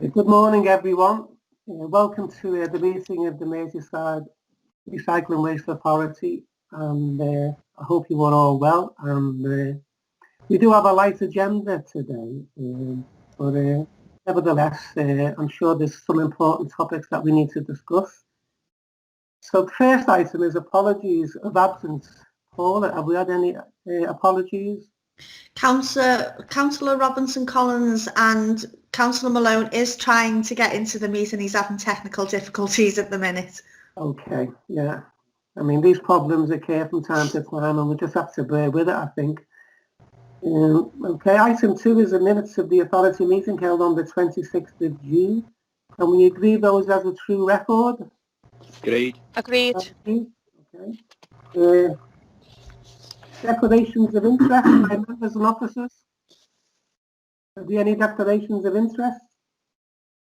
Good morning, everyone. Welcome to the meeting of the Merseyside Recycling Waste Authority. And I hope you are all well. And we do have a light agenda today, but nevertheless, I'm sure there's some important topics that we need to discuss. So the first item is apologies of absence. Paula, have we had any apologies? Councillor Robinson Collins and Councillor Malone is trying to get into the meeting. He's having technical difficulties at the minute. Okay, yeah. I mean, these problems occur from time to time and we just have to bear with it, I think. Okay, item 2 is the minutes of the authority meeting held on the 26th of June. Can we agree those as a true record? Agreed. Agreed. Okay. Declarations of interest by members and officers. Are there any declarations of interest?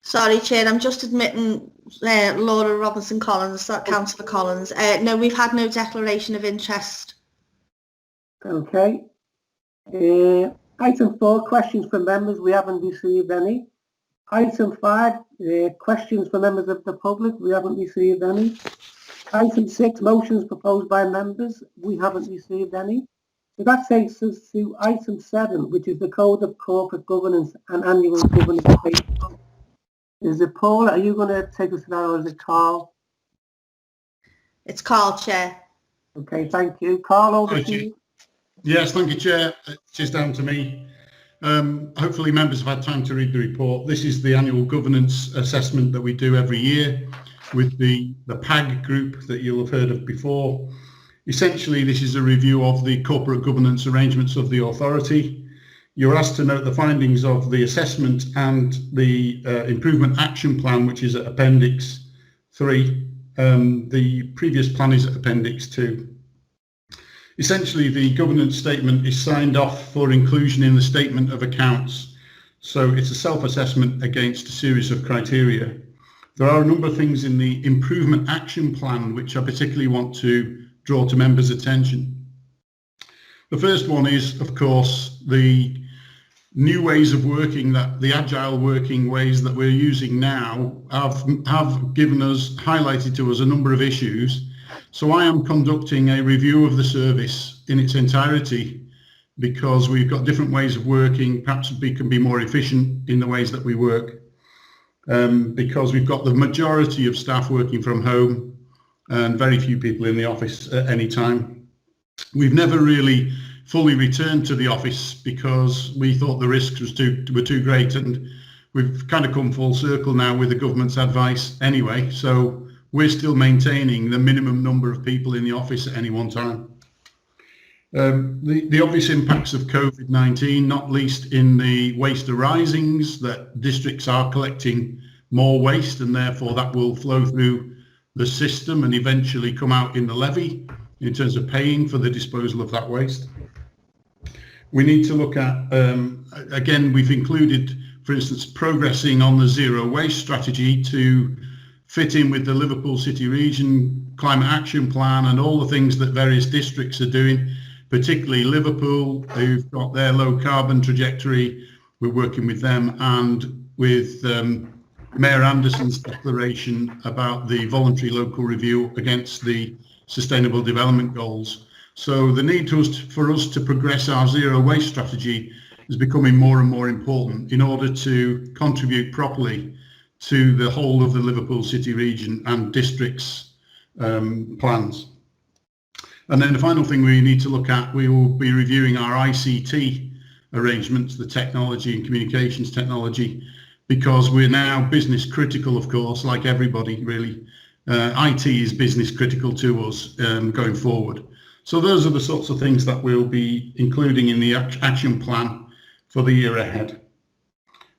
Sorry, Chair, I'm just admitting Laura Robinson Collins, Councillor Collins. No, we've had no declaration of interest. Okay. Item 4, questions from members. We haven't received any. Item 5, questions from members of the public. We haven't received any. Item 6, motions proposed by members. We haven't received any. So that takes us to item 7, which is the Code of Corporate Governance and Annual Governance Statement. Is it Paul? Are you going to take us to that, or is it Carl? It's Carl, Chair. Okay, thank you. Carl, over to you. Yes, thank you, Chair. It is down to me. Hopefully members have had time to read the report. This is the annual governance assessment that we do every year with the PAG group that you'll have heard of before. Essentially, this is a review of the corporate governance arrangements of the authority. You're asked to note the findings of the assessment and the improvement action plan, which is at Appendix 3. The previous plan is at Appendix 2. Essentially, the governance statement is signed off for inclusion in the statement of accounts. So it's a self-assessment against a series of criteria. There are a number of things in the improvement action plan which I particularly want to draw to members' attention. The first one is, of course, the new ways of working, that the agile working ways that we're using now have given us, highlighted to us a number of issues. So I am conducting a review of the service in its entirety because we've got different ways of working. Perhaps we can be more efficient in the ways that we work because we've got the majority of staff working from home and very few people in the office at any time. We've never really fully returned to the office because we thought the risks were too great, and we've kind of come full circle now with the government's advice anyway. So we're still maintaining the minimum number of people in the office at any one time. The obvious impacts of COVID-19, not least in the waste arisings, that districts are collecting more waste and therefore that will flow through the system and eventually come out in the levy in terms of paying for the disposal of that waste. We need to look at, again, we've included, for instance, progressing on the zero waste strategy to fit in with the Liverpool City Region Climate Action Plan and all the things that various districts are doing, particularly Liverpool, who've got their low carbon trajectory. We're working with them and with Mayor Anderson's declaration about the voluntary local review against the Sustainable Development Goals. So the need for us to progress our zero waste strategy is becoming more and more important in order to contribute properly to the whole of the Liverpool City region and districts' plans. And then the final thing we need to look at, we will be reviewing our ICT arrangements, the technology and communications technology, because we're now business critical, of course, like everybody really. IT is business critical to us going forward. So those are the sorts of things that we'll be including in the action plan for the year ahead.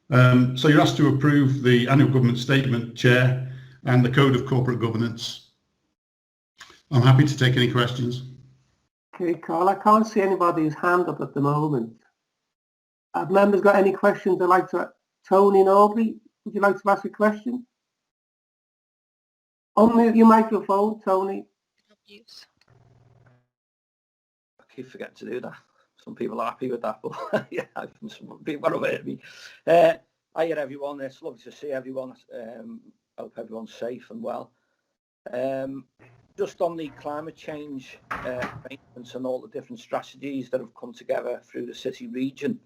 So you're asked to approve the annual government statement, Chair, and the Code of Corporate Governance. I'm happy to take any questions. Okay, Carl, I can't see anybody's hand up at the moment. Have members got any questions they'd like to? Tony Norbury, would you like to ask a question? Unmute your microphone, Tony. Use. I keep forgetting to do that. Some people are happy with that, but yeah, some people are aware of me. Hiya everyone, it's lovely to see everyone. Hope everyone's safe and well. Just on the climate change arrangements and all the different strategies that have come together through the city region.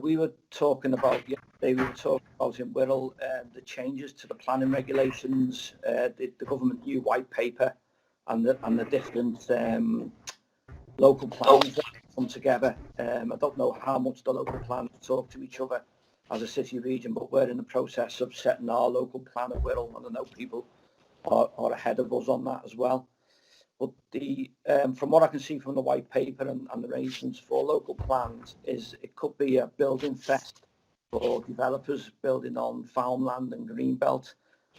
We were talking about yesterday, we were talking about in Wirral the changes to the planning regulations, the government new white paper and the different local plans that come together. I don't know how much the local plans talk to each other as a city region, but we're in the process of setting our local plan at Wirral, and I know people are ahead of us on that as well. But from what I can see from the white paper and the arrangements for local plans, is it could be a building fest for developers building on farmland and greenbelt,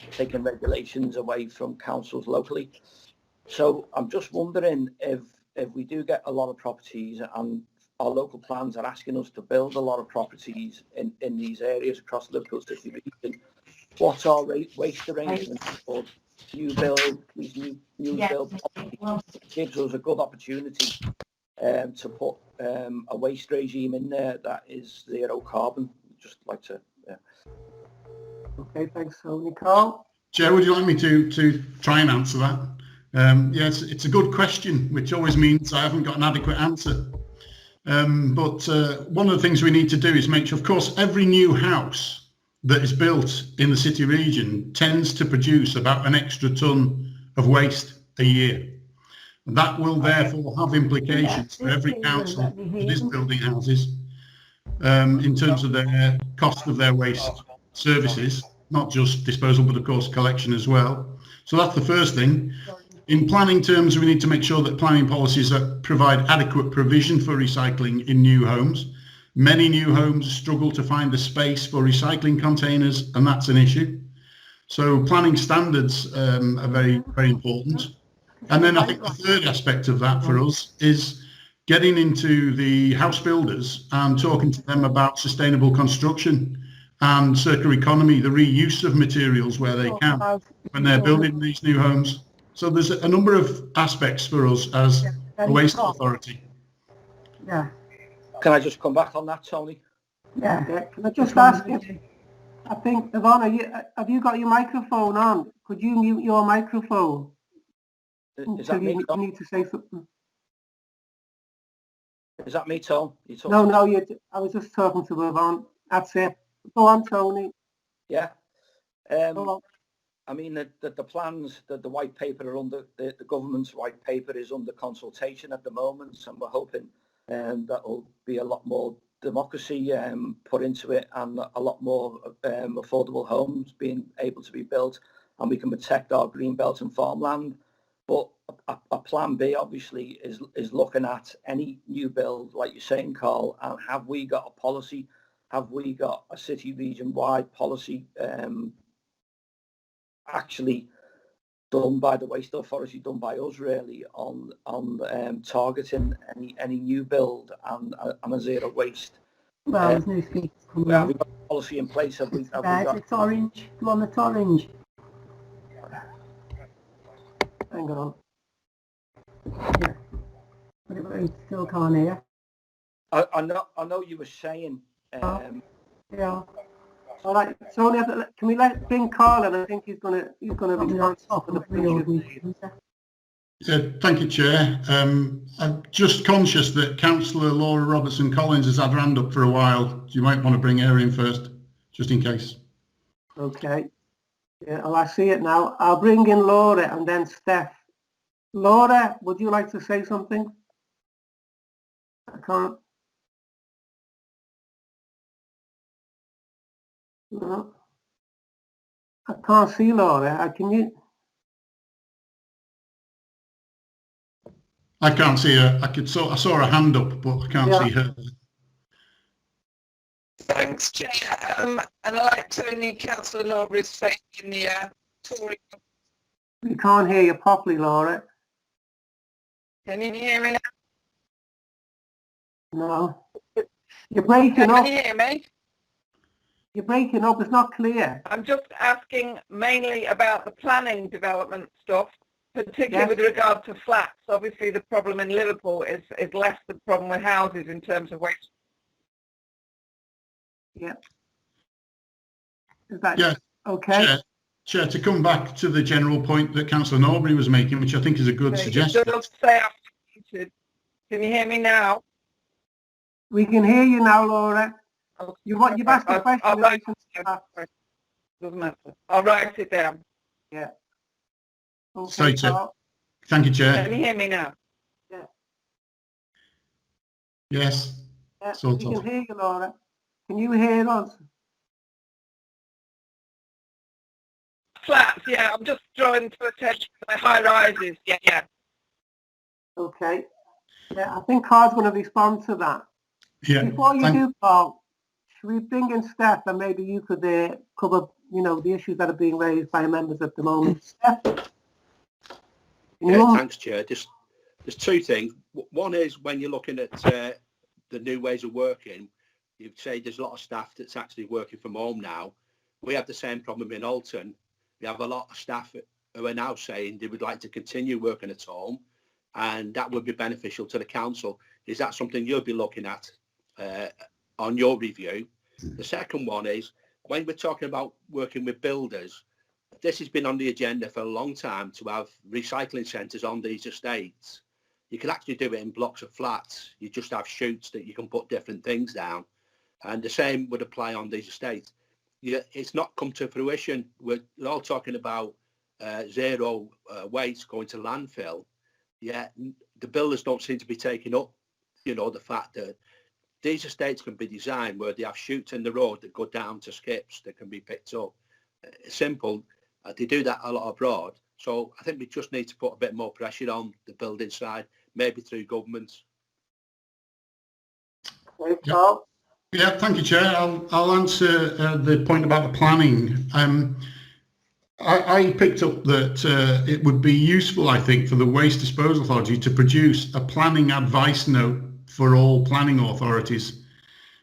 taking regulations away from councils locally. So I'm just wondering if we do get a lot of properties and our local plans are asking us to build a lot of properties in these areas across the Liverpool City region, what are waste arrangements for new build, these new build properties? It gives us a good opportunity to put a waste regime in there that is zero carbon. Just like to, yeah. Okay, thanks, Tony. Carl? Chair, would you like me to try and answer that? Yes, it's a good question, which always means I haven't got an adequate answer. But one of the things we need to do is make sure, of course, every new house that is built in the city region tends to produce about an extra tonne of waste a year. And that will therefore have implications for every council that is building houses in terms of their cost of their waste services, not just disposal, but of course collection as well. So that's the first thing. In planning terms, we need to make sure that planning policies provide adequate provision for recycling in new homes. Many new homes struggle to find the space for recycling containers, and that's an issue. So planning standards are very, very important. And then I think the third aspect of that for us is getting into the house builders and talking to them about sustainable construction and circular economy, the reuse of materials where they can when they're building these new homes. So there's a number of aspects for us as a waste authority. Yeah. Can I just come back on that, Tony? Yeah. Can I just ask you, I think, Yvonne, have you got your microphone on? Could you mute your microphone? Is that me, Tom? You need to say something. Is that me, Tom? No, I was just talking to Yvonne. That's it. Go on, Tony. Yeah. Go on. I mean, the plans, the white paper are under, the government's white paper is under consultation at the moment, and we're hoping that will be a lot more democracy put into it and a lot more affordable homes being able to be built, and we can protect our green belt and farmland. But a plan B obviously is looking at any new build, like you're saying, Carl, and have we got a policy? Have we got a city region wide policy actually done by the waste authority, done by us really, on targeting any new build and a zero waste? Well, there's no speakers coming Have on. we got a policy in place? Have we Red, got... it's orange. Come on, it's orange. Hang on. Yeah. But it still can't hear. I know you were saying... Yeah. All right, Tony, can we bring Carl in? I think he's gonna be responsible for the future. Yeah, thank you, Chair. I'm just conscious that Councillor Laura Robertson-Collins has had her hand up for a while. You might want to bring her in first, just in case. Okay. Yeah, well, I see it now. I'll bring in Laura and then Steph. Laura, would you like to say something? I can't. No. I can't see Laura. Can you? I can't see her. I saw her hand up, but I can't see her. Thanks, Chair. And I like Tony, Councillor Norbury's saying in the Tory. We can't hear you properly, Laura. Can you hear me now? No. You're breaking up. Can you hear me? You're breaking up. It's not clear. I'm just asking mainly about the planning development stuff, particularly with regard to flats. Obviously, the problem in Liverpool is less the problem with houses in terms of waste. Yeah. Is that Yeah. okay? Chair, to come back to the general point that Councillor Norbury was making, which I think is a good suggestion. It does say I'm muted. Can you hear me now? We can hear you now, Laura. You've asked a question. I'll write doesn't matter. I'll write it down. Yeah. Okay, Sorry, Chair. Carl. Thank you, Chair. Can you hear me now? Yes. Yeah, Sort we of. can hear you, Laura. Can you hear us? Flats, yeah. I'm just drawing to attention to the high rises. Yeah. Okay. Yeah, I think Carl's going to respond to that. Yeah. Before you do, Carl, should we bring in Steph and maybe you could cover, the issues that are being raised by members at the moment? Steph? Thanks, Chair. There's two things. One is when you're looking at the new ways of working, you'd say there's a lot of staff that's actually working from home now. We have the same problem in Alton. We have a lot of staff who are now saying they would like to continue working at home, and that would be beneficial to the council. Is that something you'll be looking at on your review? The second one is when we're talking about working with builders, this has been on the agenda for a long time to have recycling centres on these estates. You can actually do it in blocks of flats. You just have chutes that you can put different things down. And the same would apply on these estates. It's not come to fruition. We're all talking about zero waste going to landfill. Yet the builders don't seem to be taking up, the fact that these estates can be designed where they have chutes in the road that go down to skips that can be picked up. It's simple. They do that a lot abroad. So I think we just need to put a bit more pressure on the building side, maybe through governments. Okay, Carl? Yeah, thank you, Chair. I'll answer the point about the planning. I picked up that it would be useful, I think, for the Waste Disposal Authority to produce a planning advice note for all planning authorities.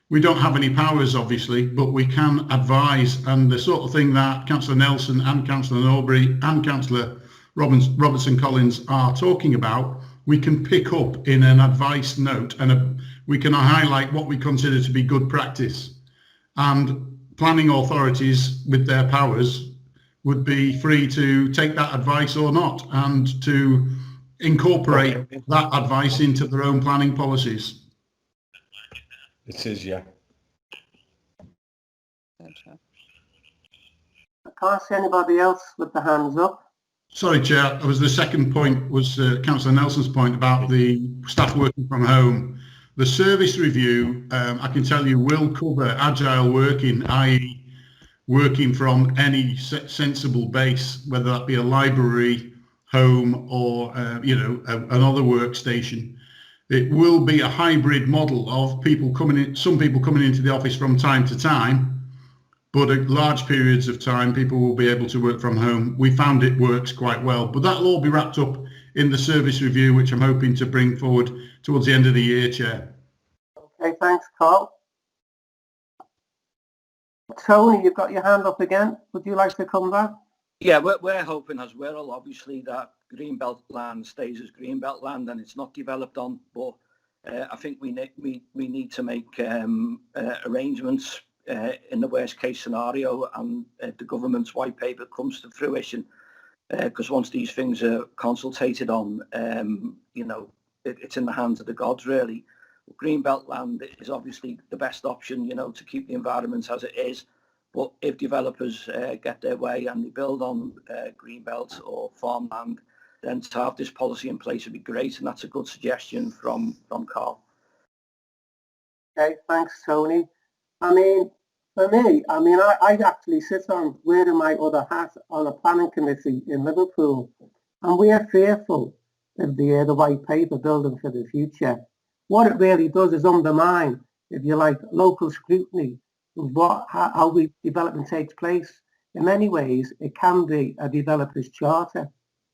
We don't have any powers, obviously, but we can advise, and the sort of thing that Councillor Nelson and Councillor Norbury and Councillor Robertson Collins are talking about, we can pick up in an advice note, and we can highlight what we consider to be good practice. And planning authorities with their powers would be free to take that advice or not, and to incorporate that advice into their own planning policies. It is, yeah. I can't see anybody else with the hands up. Sorry, Chair. That was the second point, was Councillor Nelson's point about the staff working from home. The service review, I can tell you, will cover agile working, i.e. working from any sensible base, whether that be a library, home, or another workstation. It will be a hybrid model of people coming in, some people coming into the office from time to time, but at large periods of time, people will be able to work from home. We found it works quite well, but that'll all be wrapped up in the service review, which I'm hoping to bring forward towards the end of the year, Chair. Okay, thanks, Carl. Tony, you've got your hand up again. Would you like to come back? Yeah, we're hoping as well, obviously, that Greenbelt land stays as Greenbelt land and it's not developed on. But I think we need to make arrangements in the worst case scenario, and the government's white paper comes to fruition. Because once these things are consultated on, it's in the hands of the gods, really. Greenbelt land is obviously the best option, to keep the environment as it is. But if developers get their way and they build on greenbelt or farmland, then to have this policy in place would be great, and that's a good suggestion from Carl. Okay, thanks, Tony. I mean, for me, I actually sit on wearing my other hat on a planning committee in Liverpool, and we are fearful of the white paper building for the future. What it really does is undermine, if you like, local scrutiny of how development takes place. In many ways, it can be a developer's charter,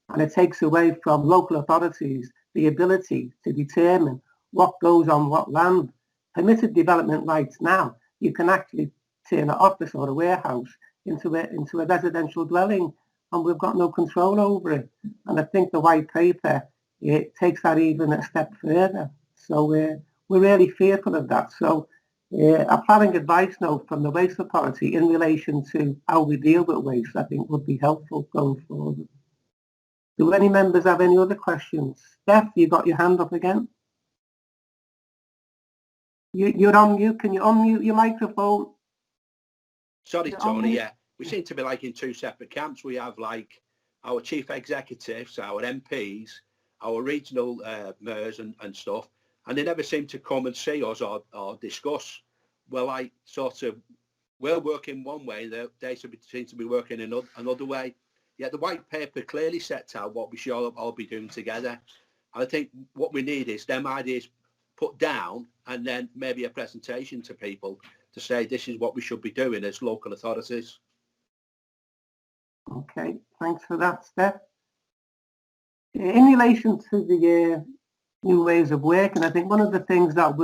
and it takes away from local authorities the ability to determine what goes on what land. Permitted development rights now, you can actually turn an office or a warehouse into a residential dwelling, and we've got no control over it. And I think the white paper, it takes that even a step further. So we're really fearful of that. So a planning advice note from the Waste Authority in relation to how we deal with waste, I think, would be helpful going forward. Do any members have any other questions? Steph, you got your hand up again? You're on mute. Can you unmute your microphone? Sorry, Tony, yeah. We seem to be like in two separate camps. We have like our chief executives, our MPs, our regional mayors and stuff, and they never seem to come and see us or discuss. Well, I sort of, we're working one way, they seem to be working another way. Yeah, the white paper clearly sets out what we should all be doing together. I think what we need is them ideas put down and then maybe a presentation to people to say this is what we should be doing as local authorities. Okay, thanks for that, Steph. In relation to the new ways of working, I think one of the things that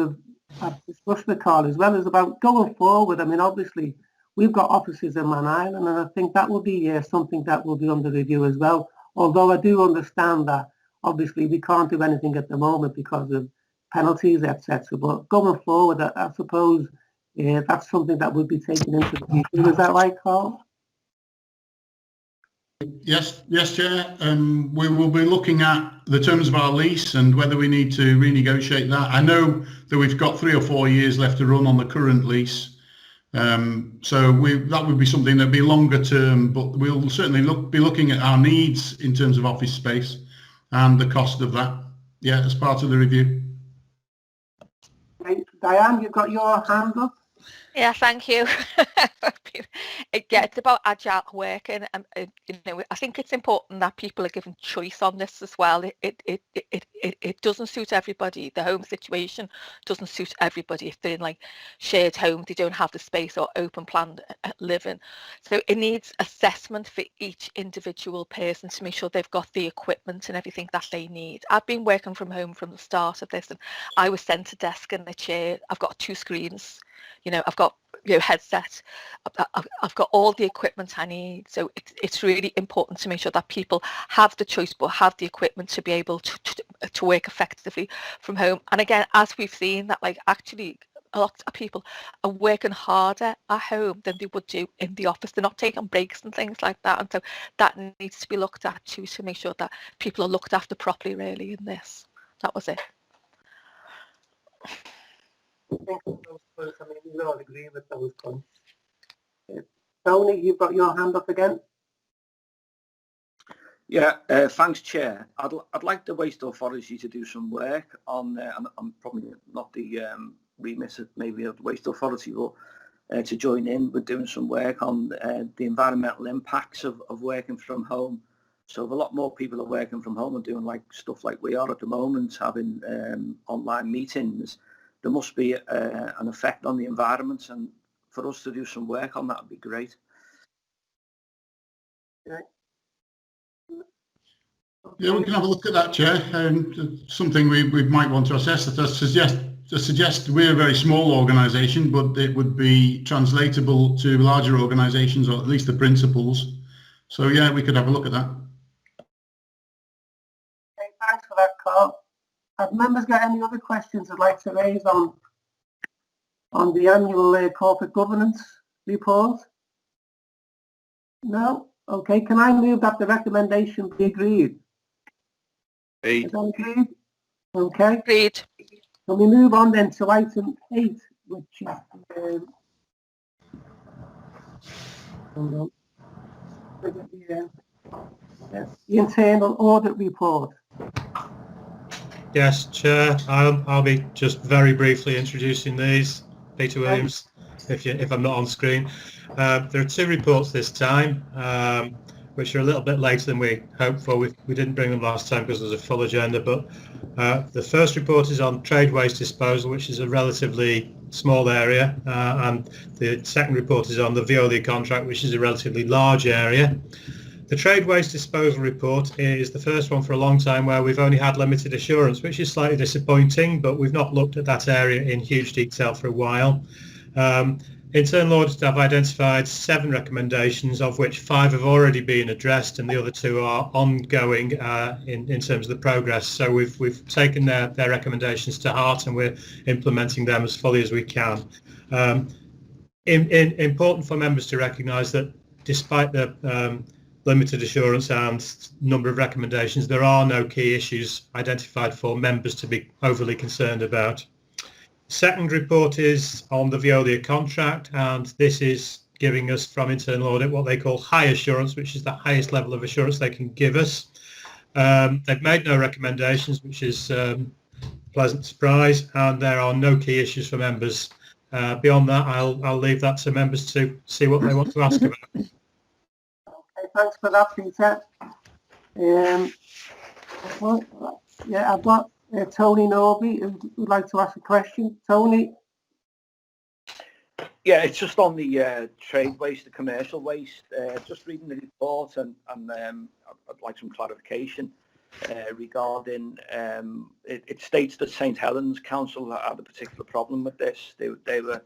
I've discussed with Carl as well is about going forward. I mean, obviously, we've got offices in Man Island, and I think that will be something that will be under review as well. Although I do understand that, obviously, we can't do anything at the moment because of penalties, etc. But going forward, I suppose that's something that would be taken into review. Is that right, Carl? Yes, Chair. We will be looking at the terms of our lease and whether we need to renegotiate that. I know that we've got 3 or 4 years left to run on the current lease. So that would be something that would be longer term, but we'll certainly be looking at our needs in terms of office space and the cost of that, as part of the review. Okay. Diane, you've got your hand up. Yeah, thank you. It's about agile working, and I think it's important that people are given choice on this as well. It doesn't suit everybody. The home situation doesn't suit everybody. If they're in like shared home, they don't have the space or open plan living. So it needs assessment for each individual person to make sure they've got the equipment and everything that they need. I've been working from home from the start of this, and I was sent a desk and a chair. I've got 2 screens. I've got headset. I've got all the equipment I need. So it's really important to make sure that people have the choice but have the equipment to be able to work effectively from home. And again, as we've seen, that like actually a lot of people are working harder at home than they would do in the office. They're not taking breaks and things like that. And so that needs to be looked at too, to make sure that people are looked after properly really in this. That was it. I think those points, I mean, we all agree with those points. Tony, you've got your hand up again. Yeah, thanks, Chair. I'd like the Waste Authority to do some work on, and I'm probably not the remit of maybe of the Waste Authority, but to join in with doing some work on the environmental impacts of working from home. So if a lot more people are working from home and doing like stuff like we are at the moment, having online meetings, there must be an effect on the environment, and for us to do some work on that would be great. Okay. Yeah, we can have a look at that, Chair. Something we might want to assess. That suggest we're a very small organisation, but it would be translatable to larger organisations, or at least the principles. So yeah, we could have a look at that. Okay, thanks for that, Carl. Have members got any other questions they'd like to raise on the annual corporate governance report? No? Okay, can I move that the recommendation be agreed? Is that agreed? Okay. Agreed. Can we move on then to item 8, which is the internal audit report. Yes, Chair. I'll be just very briefly introducing these. Peter Williams, if I'm not on screen. There are 2 reports this time, which are a little bit later than we hoped for. We didn't bring them last time because there's a full agenda, but the first report is on trade waste disposal, which is a relatively small area, and the second report is on the Veolia contract, which is a relatively large area. The trade waste disposal report is the first one for a long time where we've only had limited assurance, which is slightly disappointing, but we've not looked at that area in huge detail for a while. Internal audit have identified 7 recommendations, of which 5 have already been addressed, and the other 2 are ongoing in terms of the progress. So we've taken their recommendations to heart, and we're implementing them as fully as we can. Important for members to recognise that despite the limited assurance and number of recommendations, there are no key issues identified for members to be overly concerned about. Second report is on the Veolia contract, and this is giving us from internal audit what they call high assurance, which is the highest level of assurance they can give us. They've made no recommendations, which is a pleasant surprise, and there are no key issues for members. Beyond that, I'll leave that to members to see what they want to ask about. Okay, thanks for that, Peter. Well, yeah, I've got Tony Norby who would like to ask a question. Tony? Yeah, it's just on the trade waste, the commercial waste. Just reading the report, and I'd like some clarification regarding. It states that St Helens Council had a particular problem with this. They were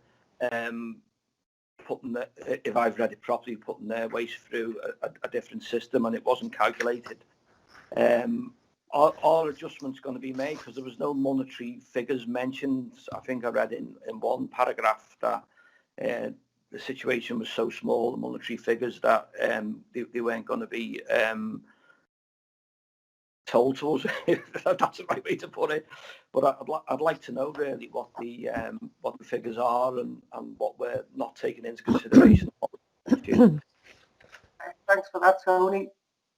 putting, if I've read it properly, putting their waste through a different system, and it wasn't calculated. Are adjustments going to be made? Because there was no monetary figures mentioned. I think I read in one paragraph that the situation was so small, the monetary figures, that they weren't going to be told to us. That's the right way to put it. But I'd like to know really what the figures are and what we're not taking into consideration. Thanks for that, Tony.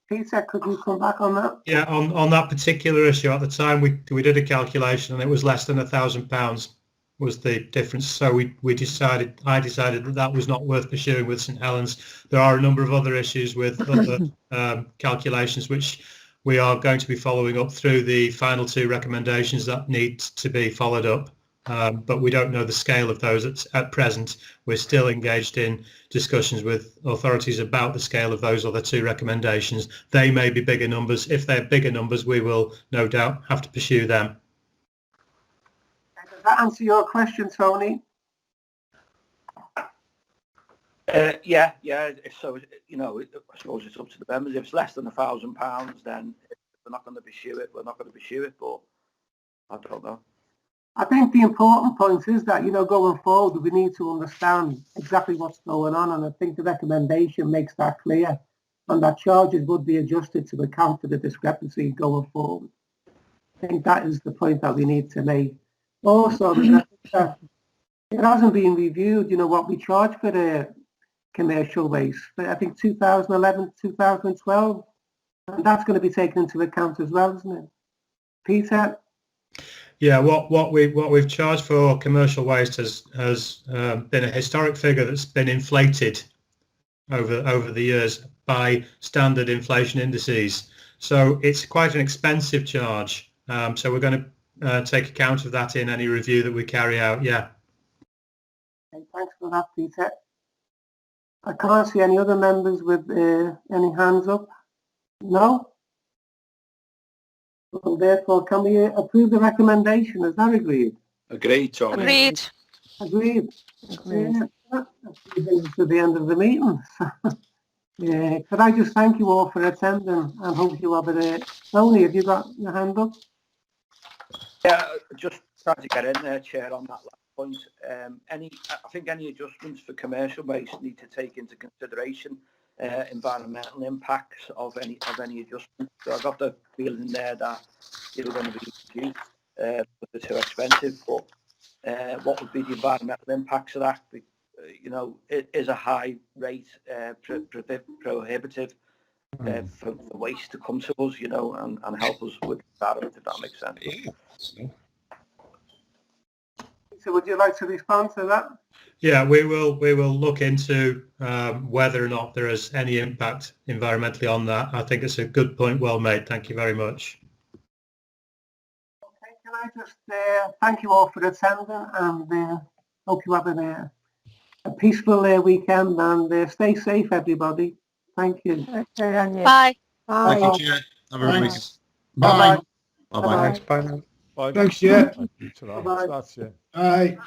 Peter, could you come back on that? Yeah, on that particular issue, at the time we did a calculation, and it was less than £1,000 was the difference. So I decided that was not worth pursuing with St Helens. There are a number of other issues with other calculations which we are going to be following up through the final 2 recommendations that need to be followed up. But we don't know the scale of those at present. We're still engaged in discussions with authorities about the scale of those other 2 recommendations. They may be bigger numbers. If they're bigger numbers, we will no doubt have to pursue them. Does that answer your question, Tony? Yeah. So, I suppose it's up to the members. If it's less than £1,000, then if we're not going to pursue it, we're not going to pursue it. But I don't know. I think the important point is that, going forward, we need to understand exactly what's going on, and I think the recommendation makes that clear, and that charges would be adjusted to account for the discrepancy going forward. I think that is the point that we need to make. Also, it hasn't been reviewed, what we charge for the commercial waste, but I think 2011, 2012, and that's going to be taken into account as well, isn't it? Peter? Yeah, what we've charged for commercial waste has been a historic figure that's been inflated over the years by standard inflation indices. So it's quite an expensive charge. So we're going to take account of that in any review that we carry out. Yeah. Okay, thanks for that, Peter. I can't see any other members with any hands up. No? Well, therefore, can we approve the recommendation? Is that agreed? Agreed, Tony. Agreed. Agreed. That's to the end of the meeting. Yeah, could I just thank you all for attending, and hope you have it. Tony, have you got your hand up? Yeah, just trying to get in there, Chair, on that last point. I think any adjustments for commercial waste need to take into consideration environmental impacts of any adjustment. So I got the feeling there that they were going to be reduced, but they're too expensive. But what would be the environmental impacts of that? It is a high rate, prohibitive for waste to come to us, and help us with that, if that makes sense. So would you like to respond to that? Yeah, we will look into whether or not there is any impact environmentally on that. I think it's a good point, well made. Thank you very much. Okay, can I just thank you all for attending, and hope you have a peaceful weekend, and stay safe, everybody. Thank you. Okay, and you. Bye. Thank Bye. you, Chair. Have a good week. Bye. Bye-bye. Bye. Bye now. Bye. Thanks, Chair. Thank you to that. Bye-bye. That's it. Bye.